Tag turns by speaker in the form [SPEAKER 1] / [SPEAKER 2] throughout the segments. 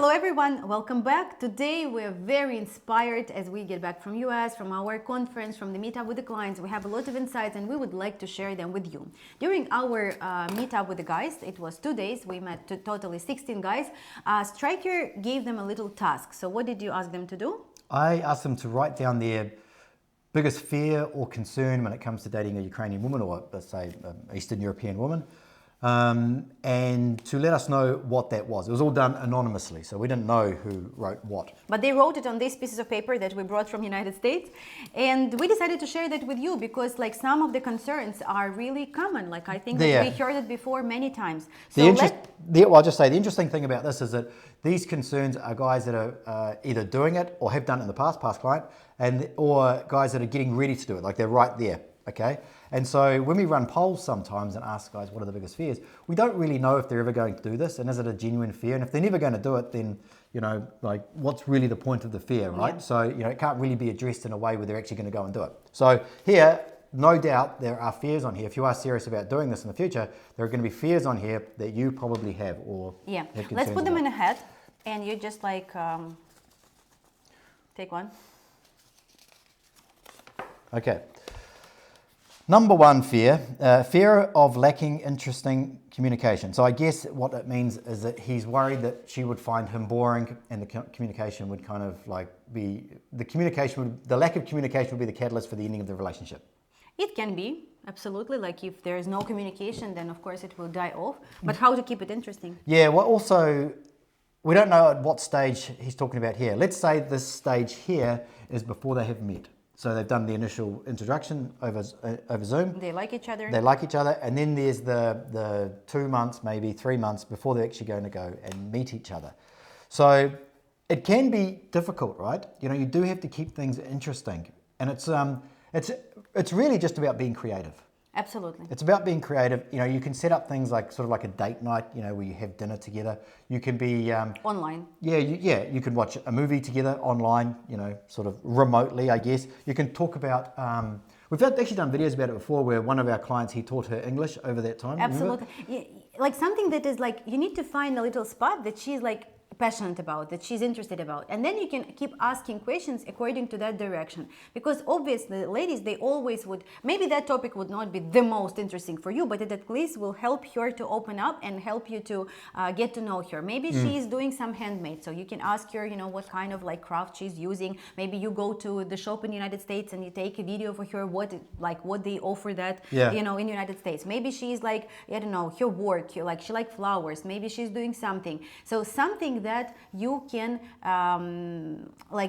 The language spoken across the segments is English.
[SPEAKER 1] Hello everyone, welcome back. Today we're very inspired as we get back from US, from our conference, from the meetup with the clients. We have a lot of insights and we would like to share them with you. During our meetup with the guys, it was 2 days, we met totally 16 guys. Striker gave them a little task. So what did you ask them to do?
[SPEAKER 2] I asked them to write down their biggest fear or concern when it comes to dating a Ukrainian woman, or let's say Eastern European woman. And to let us know what that was. It was all done anonymously, so we didn't know who wrote what.
[SPEAKER 1] But they wrote it on these pieces of paper that we brought from United States, and we decided to share that with you because like some of the concerns are really common. Like I think that we heard it before many times. So
[SPEAKER 2] I'll just say the interesting thing about this is that these concerns are guys that are either doing it or have done it in the past client, or guys that are getting ready to do it, like they're right there. Okay, and so when we run polls sometimes and ask guys what are the biggest fears, we don't really know if they're ever going to do this and is it a genuine fear, and if they're never going to do it, then like what's really the point of the fear, right? So it can't really be addressed in a way where they're actually going to go and do it. So here, no doubt there are fears on here. If you are serious about doing this in the future, there are going to be fears on here that you probably have or have concerns
[SPEAKER 1] let's put them
[SPEAKER 2] about.
[SPEAKER 1] in a hat and you just like take one.
[SPEAKER 2] Okay. Number one fear, fear of lacking interesting communication. So I guess what it means is that he's worried that she would find him boring and the communication would kind of like be, the lack of communication would be the catalyst for the ending of the relationship.
[SPEAKER 1] It can be, absolutely. Like if there is no communication, then of course it will die off. But how to keep it interesting? Yeah,
[SPEAKER 2] well also, we don't know at what stage he's talking about here. Let's say this stage here is before they have met. So they've done the initial introduction over Zoom.
[SPEAKER 1] They like each other.
[SPEAKER 2] They like each other, and then there's the 2 months, maybe 3 months before they're actually going to go and meet each other. So it can be difficult, right? You do have to keep things interesting, and it's really just about being creative.
[SPEAKER 1] Absolutely.
[SPEAKER 2] It's about being creative. You can set up things like sort of like a date night, where you have dinner together. You can be
[SPEAKER 1] online.
[SPEAKER 2] You can watch a movie together online, sort of remotely, I guess. You can talk about, we've actually done videos about it before where one of our clients, he taught her English over that time.
[SPEAKER 1] Absolutely. Like something that is like, you need to find a little spot that she's like passionate about, that she's interested about, and then you can keep asking questions according to that direction, because obviously ladies, they always would, maybe that topic would not be the most interesting for you, but it at least will help her to open up and help you to get to know her. Maybe she's doing some handmade, so you can ask her what kind of like craft she's using. Maybe you go to the shop in the United States and you take a video for her what they offer that in the United States. Maybe she's like, I don't know, her work, she like flowers, maybe she's doing something, so something that you can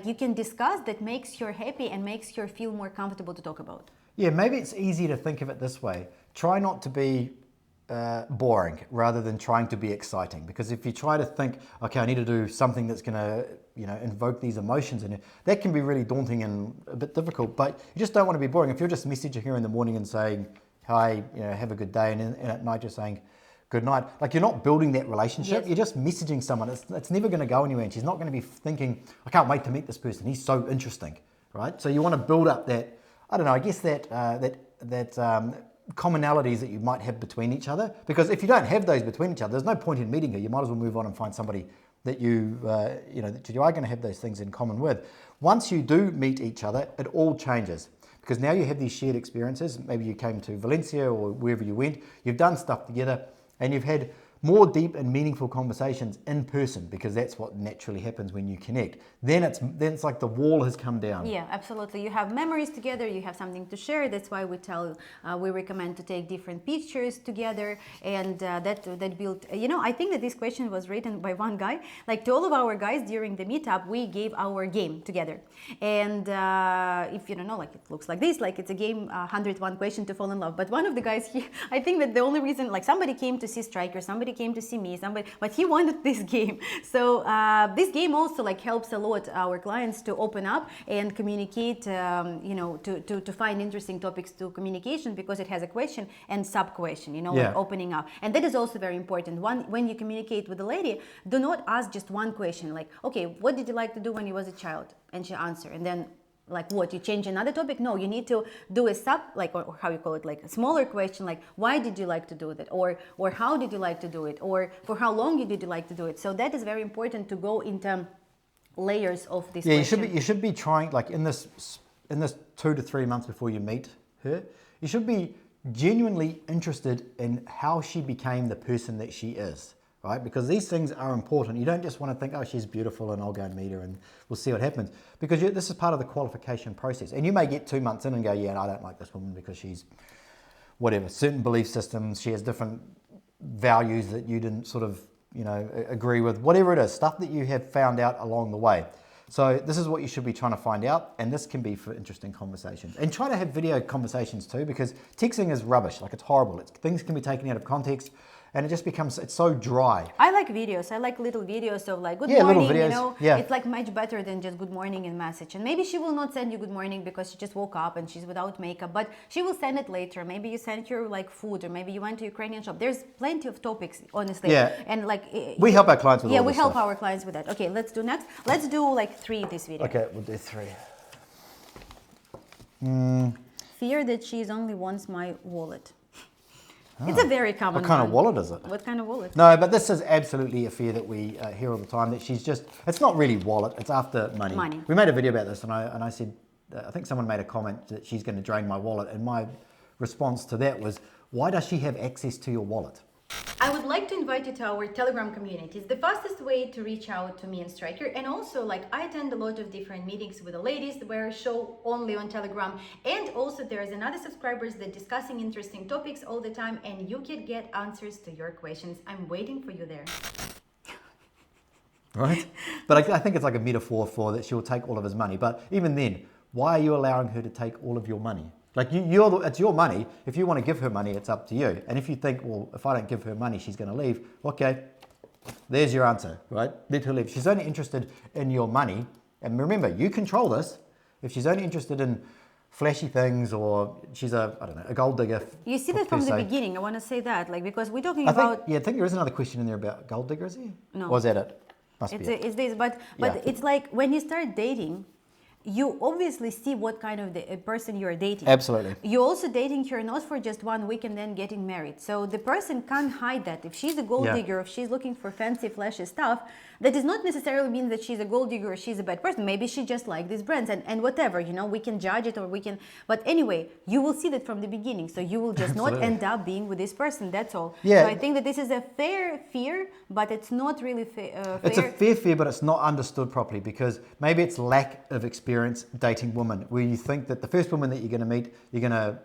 [SPEAKER 1] you can discuss that makes her happy and makes her feel more comfortable to talk about.
[SPEAKER 2] Yeah, maybe it's easy to think of it this way. Try not to be boring rather than trying to be exciting, because if you try to think, okay, I need to do something that's going to invoke these emotions in you, that can be really daunting and a bit difficult. But you just don't want to be boring. If you're just messaging her in the morning and saying, hi, have a good day, and at night you're saying good night, like you're not building that relationship. Yes. You're just messaging someone. It's never going to go anywhere, and she's not going to be thinking, I can't wait to meet this person, he's so interesting, right? So you want to build up that, I don't know, I guess that commonalities that you might have between each other, because if you don't have those between each other, there's no point in meeting her. You might as well move on and find somebody that that you are going to have those things in common with. Once you do meet each other, it all changes, because now you have these shared experiences. Maybe you came to Valencia or wherever you went, you've done stuff together, and you've had more deep and meaningful conversations in person, because that's what naturally happens when you connect. Then it's like the wall has come down.
[SPEAKER 1] Yeah, absolutely. You have memories together, you have something to share. That's why we recommend to take different pictures together, and that built, I think that this question was written by one guy. Like to all of our guys during the meetup, we gave our game together. And if you don't know, like it looks like this, like it's a game, 101 question to fall in love. But one of the guys, I think that the only reason, like somebody came to see Striker, somebody came to see me, but he wanted this game. So this game also like helps a lot our clients to open up and communicate, to find interesting topics to communication, because it has a question and sub question, like opening up. And that is also very important. When you communicate with a lady, do not ask just one question, like, okay, what did you like to do when you was a child? And she answer, and then Like what, you change another topic? No, you need to do a or how you call it, like a smaller question, like why did you like to do that, or how did you like to do it, or for how long did you like to do it. So that is very important to go into layers of this question.
[SPEAKER 2] You should be trying, like in this 2 to 3 months before you meet her, you should be genuinely interested in how she became the person that she is, right? Because these things are important. You don't just want to think, oh, she's beautiful and I'll go and meet her and we'll see what happens. Because this is part of the qualification process. And you may get 2 months in and go, yeah, I don't like this woman because she's whatever, certain belief systems, she has different values that you didn't sort of, agree with, whatever it is, stuff that you have found out along the way. So this is what you should be trying to find out, and this can be for interesting conversations. And try to have video conversations too, because texting is rubbish, like it's horrible. Things can be taken out of context, and it just becomes, it's so dry.
[SPEAKER 1] I like videos. I like little videos of like good
[SPEAKER 2] little
[SPEAKER 1] morning,
[SPEAKER 2] videos.
[SPEAKER 1] It's like much better than just good morning and message. And maybe she will not send you good morning because she just woke up and she's without makeup, but she will send it later. Maybe you sent her like food, or maybe you went to Ukrainian shop. There's plenty of topics, honestly.
[SPEAKER 2] Yeah.
[SPEAKER 1] And like
[SPEAKER 2] we help our clients with all this
[SPEAKER 1] we help
[SPEAKER 2] stuff.
[SPEAKER 1] our clients with that. Okay, let's do next. Let's do like 3 this video.
[SPEAKER 2] Okay, we'll do 3.
[SPEAKER 1] Fear that she only wants my wallet. It's a very common
[SPEAKER 2] What kind
[SPEAKER 1] one.
[SPEAKER 2] of wallet is it?
[SPEAKER 1] What kind of wallet?
[SPEAKER 2] No, but this is absolutely a fear that we hear all the time, that she's just, it's not really wallet, it's after money.
[SPEAKER 1] Money.
[SPEAKER 2] We made a video about this and I said, I think someone made a comment that she's going to drain my wallet, and my response to that was, why does she have access to your wallet?
[SPEAKER 1] I would like to invite you to our Telegram community. It's the fastest way to reach out to me and Striker. And also, like, I attend a lot of different meetings with the ladies where I show only on Telegram. And also there's another subscribers that discussing interesting topics all the time, and you can get answers to your questions. I'm waiting for you there.
[SPEAKER 2] Right? But I think it's like a metaphor for that she'll take all of his money. But even then, why are you allowing her to take all of your money? Like it's your money. If you want to give her money, it's up to you. And if you think, well, if I don't give her money, she's going to leave. Okay, there's your answer, right? Let her leave. She's only interested in your money. And remember, you control this. If she's only interested in flashy things, or she's a gold digger.
[SPEAKER 1] You see that from the beginning. I want to say that, like, because we're talking about...
[SPEAKER 2] I think there is another question in there about gold digger, is there?
[SPEAKER 1] No.
[SPEAKER 2] Or is that it? Must be it.
[SPEAKER 1] It's this, but it's like when you start dating, you obviously see what kind of a person you're dating.
[SPEAKER 2] Absolutely.
[SPEAKER 1] You're also dating her not for just 1 week and then getting married. So the person can't hide that. If she's a gold digger, if she's looking for fancy, flashy stuff, that does not necessarily mean that she's a gold digger or she's a bad person. Maybe she just likes these brands and whatever, we can judge it, or we can, but anyway, you will see that from the beginning. So you will just not end up being with this person. That's all.
[SPEAKER 2] Yeah.
[SPEAKER 1] So I think that this is a fair fear, but it's not really fair.
[SPEAKER 2] It's a fair fear, but it's not understood properly, because maybe it's lack of experience dating women, where you think that the first woman that you're going to meet, you're going to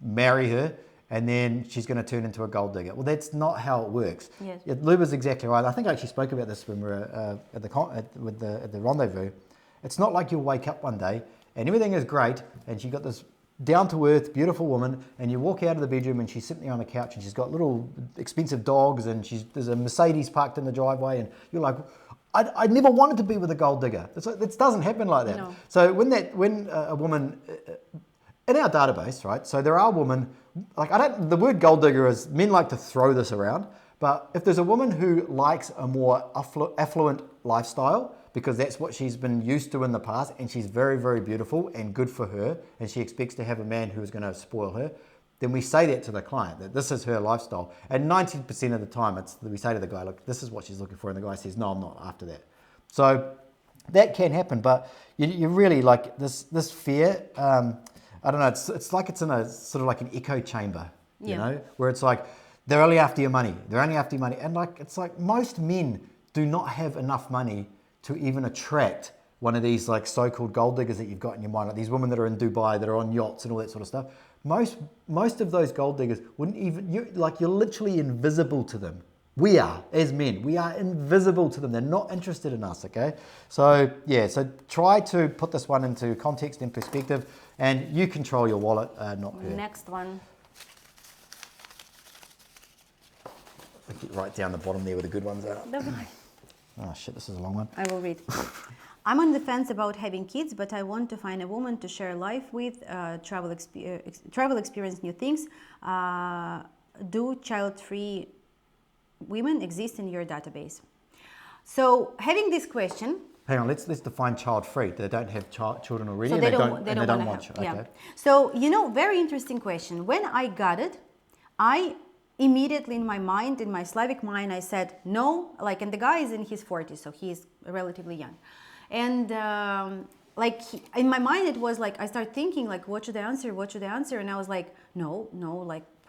[SPEAKER 2] marry her, and then she's going to turn into a gold digger. Well, that's not how it works.
[SPEAKER 1] Yes.
[SPEAKER 2] Luba's exactly right. I think I actually spoke about this when we were at the rendezvous. It's not like you'll wake up one day and everything is great, and you've got this down-to-earth, beautiful woman, and you walk out of the bedroom and she's sitting there on the couch and she's got little expensive dogs, and there's a Mercedes parked in the driveway, and you're like, I never wanted to be with a gold digger. It doesn't happen like that.
[SPEAKER 1] No.
[SPEAKER 2] So when a woman, in our database, right, so there are women, like the word gold digger is, men like to throw this around, but if there's a woman who likes a more affluent lifestyle, because that's what she's been used to in the past, and she's very, very beautiful and good for her, and she expects to have a man who's going to spoil her, then we say that to the client, that this is her lifestyle. And 90% of the time, we say to the guy, look, this is what she's looking for. And the guy says, no, I'm not after that. So that can happen, but you really, like, this fear, I don't know, it's like it's in a sort of like an echo chamber, you know, where it's like, they're only after your money. They're only after your money. And like, it's like most men do not have enough money to even attract one of these like so-called gold diggers that you've got in your mind, like these women that are in Dubai, that are on yachts and all that sort of stuff. Most of those gold diggers wouldn't even, you're literally invisible to them. We are, as men, we are invisible to them. They're not interested in us, okay? So yeah, so try to put this one into context and perspective, and you control your wallet, not her.
[SPEAKER 1] Next one.
[SPEAKER 2] Get right down the bottom there where the good ones are.
[SPEAKER 1] Давай.
[SPEAKER 2] Oh shit, this is a long one.
[SPEAKER 1] I will read. I'm on the fence about having kids, but I want to find a woman to share life with, travel experience new things. Do child-free women exist in your database? So having this question,
[SPEAKER 2] Hang on, let's define child-free. They don't have children already,
[SPEAKER 1] So
[SPEAKER 2] and
[SPEAKER 1] they
[SPEAKER 2] don't
[SPEAKER 1] want
[SPEAKER 2] want
[SPEAKER 1] to
[SPEAKER 2] you.
[SPEAKER 1] have,
[SPEAKER 2] Okay.
[SPEAKER 1] So, very interesting question. When I got it, I immediately in my mind, in my Slavic mind, I said no, and the guy is in his 40s, so he's relatively young. And in my mind, it was I started thinking what should I answer? What should I answer? And I was like, no,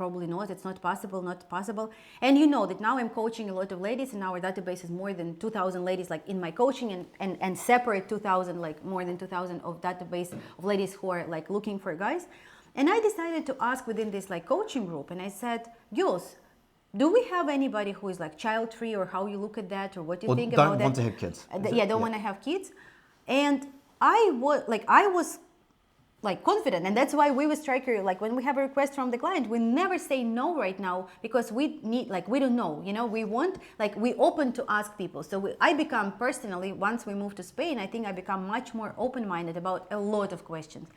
[SPEAKER 1] probably not. It's not possible, not possible. And that now I'm coaching a lot of ladies, and our database is more than 2,000 ladies in my coaching, and separate 2,000, more than 2,000 of database of ladies who are looking for guys. And I decided to ask within this coaching group, and I said, girls, do we have anybody who is child free, or how you look at that, or what you think about that?
[SPEAKER 2] Don't want to have kids.
[SPEAKER 1] Don't want to have kids. And I was confident, and that's why we with Striker, when we have a request from the client, we never say no right now, because we need, we don't know, we want, we open to ask people. So I become personally, once we moved to Spain, I think I become much more open-minded about a lot of questions.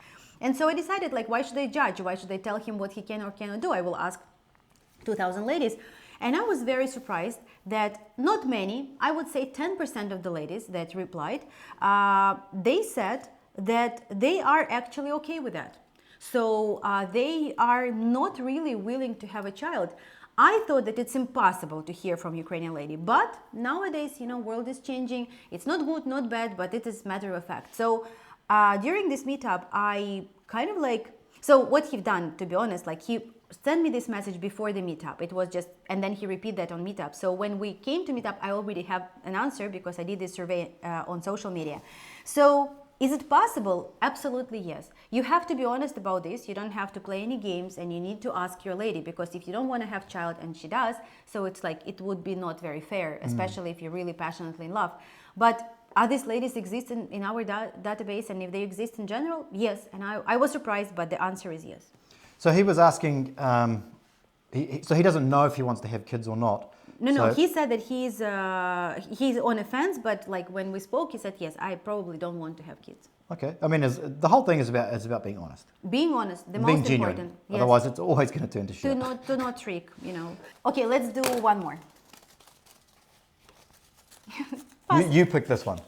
[SPEAKER 1] And so I decided, why should I judge? Why should I tell him what he can or cannot do? I will ask 2,000 ladies. And I was very surprised that not many, I would say 10% of the ladies that replied, they said that they are actually okay with that. So they are not really willing to have a child. I thought that it's impossible to hear from Ukrainian lady, but nowadays, world is changing. It's not good, not bad, but it is matter of fact. So during this meetup, I kind of so what he done, to be honest, he sent me this message before the meetup. It was just, and then he repeated that on meetup. So when we came to meetup, I already have an answer because I did this survey on social media. So is it possible? Absolutely yes. You have to be honest about this. You don't have to play any games, and you need to ask your lady, because if you don't want to have child and she does, so it's it would be not very fair, especially if you're really passionately in love. But are these ladies exist in our database, and if they exist in general? Yes. And I was surprised, but the answer is yes.
[SPEAKER 2] So he was asking, so he doesn't know if he wants to have kids or not.
[SPEAKER 1] No. He said that he's on a fence, but when we spoke, he said, yes, I probably don't want to have kids.
[SPEAKER 2] Okay. I mean, the whole thing is about being honest.
[SPEAKER 1] Being honest, the
[SPEAKER 2] being
[SPEAKER 1] most
[SPEAKER 2] genuine.
[SPEAKER 1] important. Yes.
[SPEAKER 2] Otherwise, it's always going to turn to shit.
[SPEAKER 1] Do not trick, Okay, let's do one more.
[SPEAKER 2] You pick this one.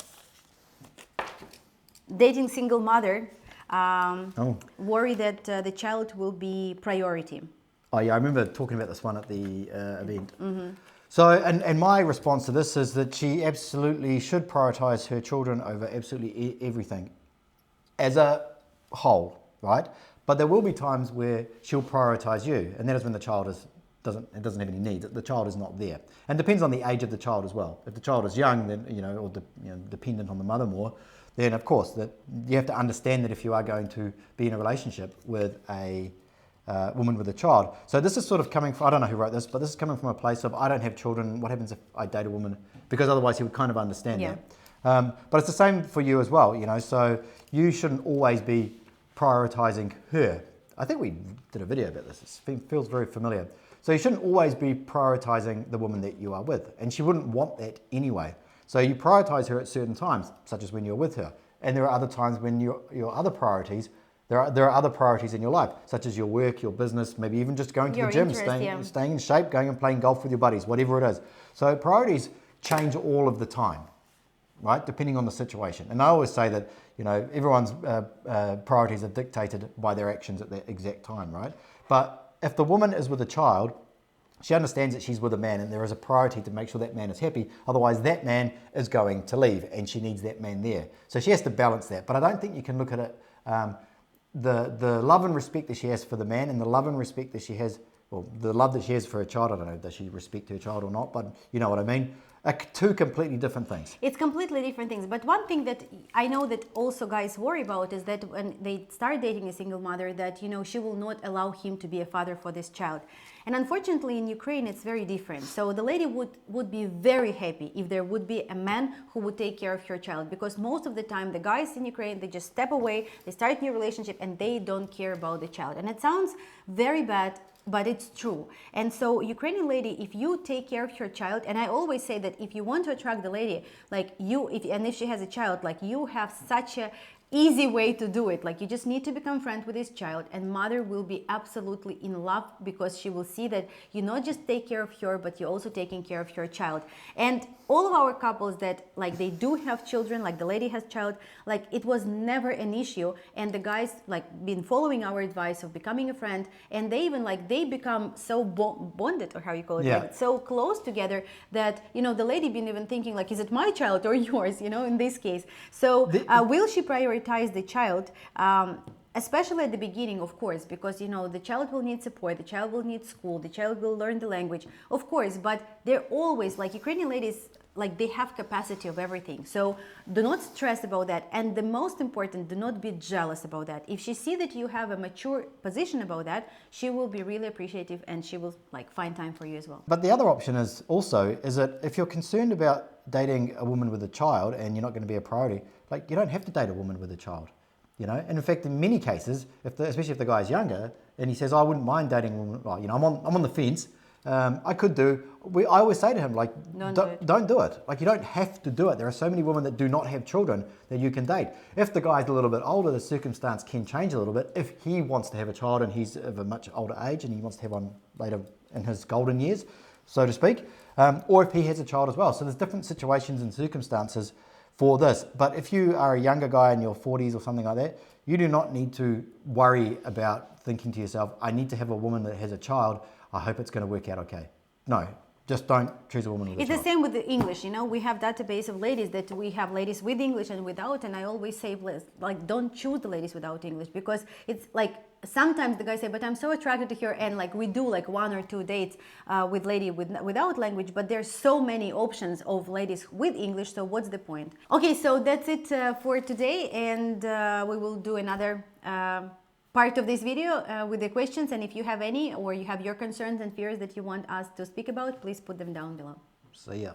[SPEAKER 1] Dating single mother, worry that the child will be priority.
[SPEAKER 2] Oh yeah, I remember talking about this one at the event. Mm-hmm. So, and my response to this is that she absolutely should prioritize her children over absolutely everything as a whole, right? But there will be times where she'll prioritize you, and that is when the child doesn't have any needs. The child is not there, and depends on the age of the child as well. If the child is young, then or dependent on the mother more, then of course that you have to understand that if you are going to be in a relationship with a woman with a child. So this is sort of coming from, I don't know who wrote this, but this is coming from a place of, I don't have children, what happens if I date a woman? Because otherwise he would kind of understand that. But it's the same for you as well, so you shouldn't always be prioritizing her. I think we did a video about this, it feels very familiar. So you shouldn't always be prioritizing the woman that you are with, and she wouldn't want that anyway. So you prioritize her at certain times, such as when you're with her. And there are other times when your other priorities, there are other priorities in your life, such as your work, your business, maybe even just going to the gym, staying in shape, going and playing golf with your buddies, whatever it is. So priorities change all of the time, right? Depending on the situation. And I always say that, everyone's priorities are dictated by their actions at that exact time, right? But if the woman is with a child, she understands that she's with a man, and there is a priority to make sure that man is happy. Otherwise, that man is going to leave, and she needs that man there. So she has to balance that. But I don't think you can look at it, the love and respect that she has for the man, and the love and respect that she has, well, the love that she has for her child, I don't know, does she respect her child or not, but you know what I mean, are two completely different things.
[SPEAKER 1] It's completely different things. But one thing that I know that also guys worry about is that when they start dating a single mother, that, she will not allow him to be a father for this child. And unfortunately in Ukraine, it's very different. So the lady would be very happy if there would be a man who would take care of her child, because most of the time the guys in Ukraine, they just step away, they start a new relationship, and they don't care about the child. And it sounds very bad, but it's true. And so Ukrainian lady, if you take care of her child, and I always say that if you want to attract the lady, if she has a child, you have such a easy way to do it. Like, you just need to become friends with this child, and mother will be absolutely in love, because she will see that you not just take care of her, but you're also taking care of your child. And all of our couples that like they do have children, like the lady has child, like it was never an issue, and the guys like been following our advice of becoming a friend, and they even like they become so bonded, or how you call it,
[SPEAKER 2] Yeah.
[SPEAKER 1] like so close together that, you know, the lady been even thinking like, is it my child or yours, you know, in this case. So will she prioritize the child? Especially at the beginning, of course, because, you know, the child will need support, the child will need school, the child will learn the language, of course, but they're always, like Ukrainian ladies, like they have capacity of everything. So do not stress about that. And the most important, do not be jealous about that. If she see that you have a mature position about that, she will be really appreciative, and she will like find time for you as well.
[SPEAKER 2] But the other option is that if you're concerned about dating a woman with a child and you're not going to be a priority, like you don't have to date a woman with a child. You know, and in fact, in many cases, especially if the guy's younger and he says, "I wouldn't mind dating a woman," well, you know, I'm on the fence. I could do. I always say to him, like, don't do it. Like, you don't have to do it. There are so many women that do not have children that you can date. If the guy's a little bit older, the circumstance can change a little bit. If he wants to have a child and he's of a much older age and he wants to have one later in his golden years, so to speak, or if he has a child as well. So there's different situations and circumstances for this. But if you are a younger guy in your 40s or something like that, you do not need to worry about thinking to yourself, I need to have a woman that has a child. I hope it's going to work out okay. No, just don't choose a woman with a child.
[SPEAKER 1] It's the same with the English, you know, we have database of ladies that we have ladies with English and without, and I always say, like, don't choose the ladies without English, because it's like, sometimes the guys say, but I'm so attracted to her, and like we do like 1 or 2 dates with lady without language, but there's so many options of ladies with English, so what's the point? Okay, so that's it for today, and we will do another part of this video with the questions, and if you have any, or you have your concerns and fears that you want us to speak about, please put them down below.
[SPEAKER 2] See ya.